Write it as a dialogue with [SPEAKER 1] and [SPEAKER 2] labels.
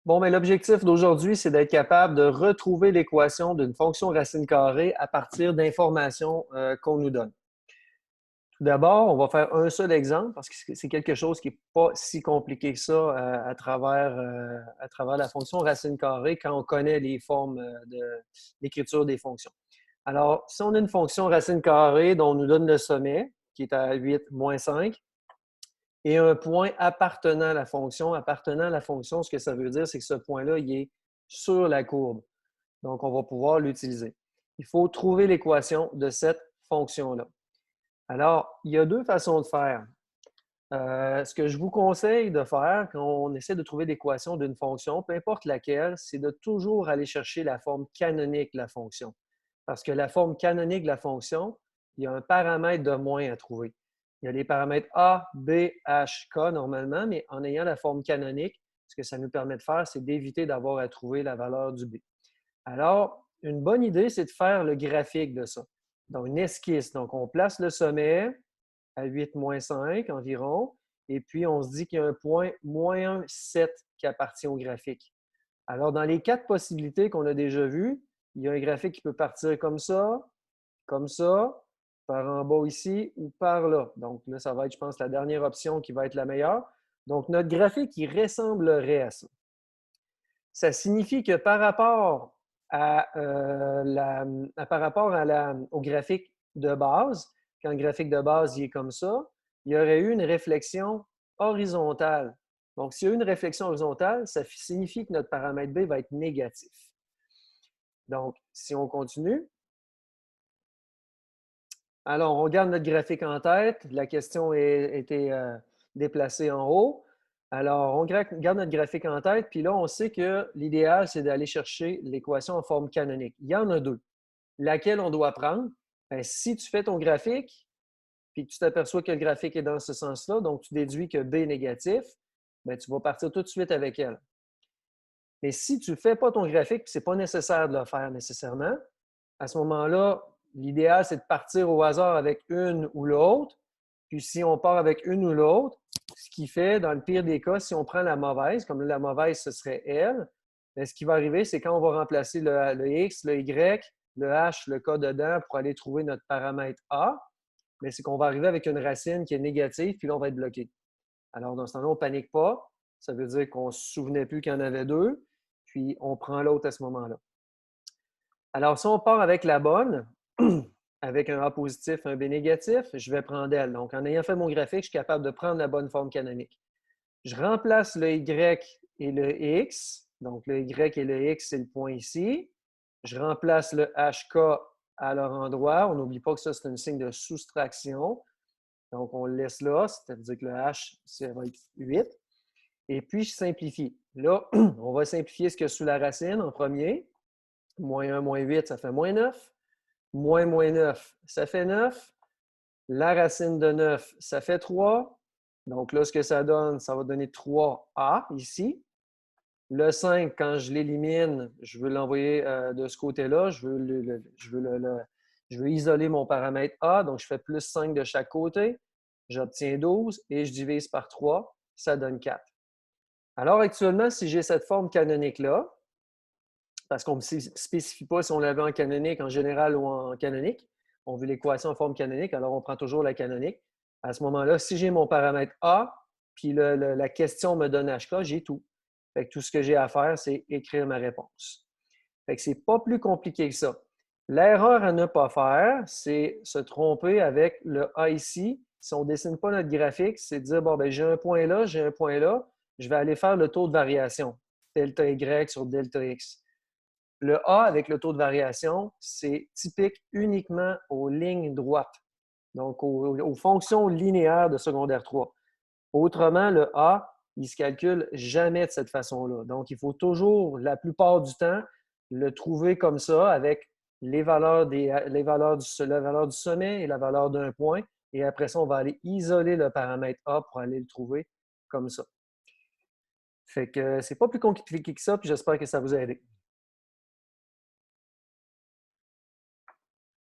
[SPEAKER 1] Bon, mais l'objectif d'aujourd'hui, c'est d'être capable de retrouver l'équation d'une fonction racine carrée à partir d'informations qu'on nous donne. Tout d'abord, on va faire un seul exemple parce que c'est quelque chose qui n'est pas si compliqué que ça à travers la fonction racine carrée quand on connaît les formes d'écriture des fonctions. Alors, si on a une fonction racine carrée dont on nous donne le sommet, qui est à 8 moins 5, et un point appartenant à la fonction, ce que ça veut dire, c'est que ce point-là, il est sur la courbe. Donc, on va pouvoir l'utiliser. Il faut trouver l'équation de cette fonction-là. Alors, il y a deux façons de faire. Ce que je vous conseille de faire quand on essaie de trouver l'équation d'une fonction, peu importe laquelle, c'est de toujours aller chercher la forme canonique de la fonction. Parce que la forme canonique de la fonction, il y a un paramètre de moins à trouver. Il y a les paramètres A, B, H, K normalement, mais en ayant la forme canonique, ce que ça nous permet de faire, c'est d'éviter d'avoir à trouver la valeur du B. Alors, une bonne idée, c'est de faire le graphique de ça. Donc, une esquisse. Donc, on place le sommet à 8 moins 5 environ, et puis on se dit qu'il y a un point moins 1, 7 qui appartient au graphique. Alors, dans les quatre possibilités qu'on a déjà vues, il y a un graphique qui peut partir comme ça, par en bas ici ou par là. Donc là, ça va être, je pense, la dernière option qui va être la meilleure. Donc, notre graphique, il ressemblerait à ça. Ça signifie que par rapport au graphique de base, quand le graphique de base il est comme ça, il y aurait eu une réflexion horizontale. Donc, s'il y a eu une réflexion horizontale, ça signifie que notre paramètre B va être négatif. Donc, si on continue, alors on garde notre graphique en tête. La question a été déplacée en haut. Alors, on garde notre graphique en tête, puis là, on sait que l'idéal, c'est d'aller chercher l'équation en forme canonique. Il y en a deux. Laquelle on doit prendre? Bien, si tu fais ton graphique, puis que tu t'aperçois que le graphique est dans ce sens-là, donc tu déduis que B est négatif, bien, tu vas partir tout de suite avec elle. Mais si tu ne fais pas ton graphique, puis ce n'est pas nécessaire de le faire nécessairement, à ce moment-là, l'idéal, c'est de partir au hasard avec une ou l'autre. Puis si on part avec une ou l'autre, ce qui fait, dans le pire des cas, si on prend la mauvaise, comme la mauvaise, ce serait elle, bien, ce qui va arriver, c'est quand on va remplacer le X, le Y, le H, le K dedans pour aller trouver notre paramètre A, mais c'est qu'on va arriver avec une racine qui est négative, puis là, on va être bloqué. Alors, dans ce temps-là, on ne panique pas. Ça veut dire qu'on ne se souvenait plus qu'il y en avait deux, puis on prend l'autre à ce moment-là. Alors, si on part avec la bonne, avec un A positif, un B négatif, je vais prendre elle. Donc, en ayant fait mon graphique, je suis capable de prendre la bonne forme canonique. Je remplace le Y et le X. Donc, le Y et le X, c'est le point ici. Je remplace le HK à leur endroit. On n'oublie pas que ça, c'est un signe de soustraction. Donc, on le laisse là, c'est-à-dire que le H, ça va être 8. Et puis, je simplifie. Là, on va simplifier ce qu'il y a sous la racine en premier. Moins 1, moins 8, ça fait moins 9. Moins 9, ça fait 9. La racine de 9, ça fait 3. Donc là, ce que ça donne, ça va donner 3A ici. Le 5, quand je l'élimine, je veux l'envoyer de ce côté-là. Je veux isoler mon paramètre A. Donc, je fais plus 5 de chaque côté. J'obtiens 12 et je divise par 3. Ça donne 4. Alors, actuellement, si j'ai cette forme canonique-là, parce qu'on ne spécifie pas si on l'avait en canonique, en général ou en canonique. On veut l'équation en forme canonique, alors on prend toujours la canonique. À ce moment-là, si j'ai mon paramètre A, puis la question me donne HK, j'ai tout. Fait que tout ce que j'ai à faire, c'est écrire ma réponse. Fait que ce n'est pas plus compliqué que ça. L'erreur à ne pas faire, c'est se tromper avec le A ici. Si on ne dessine pas notre graphique, c'est de dire, bon, ben j'ai un point là, j'ai un point là, je vais aller faire le taux de variation, delta Y sur delta X. Le A avec le taux de variation, c'est typique uniquement aux lignes droites, donc aux fonctions linéaires de secondaire 3. Autrement, le A, il ne se calcule jamais de cette façon-là. Donc, il faut toujours, la plupart du temps, le trouver comme ça avec la valeur du sommet et la valeur d'un point. Et après ça, on va aller isoler le paramètre A pour aller le trouver comme ça. Fait que c'est pas plus compliqué que ça, puis j'espère que ça vous a aidé.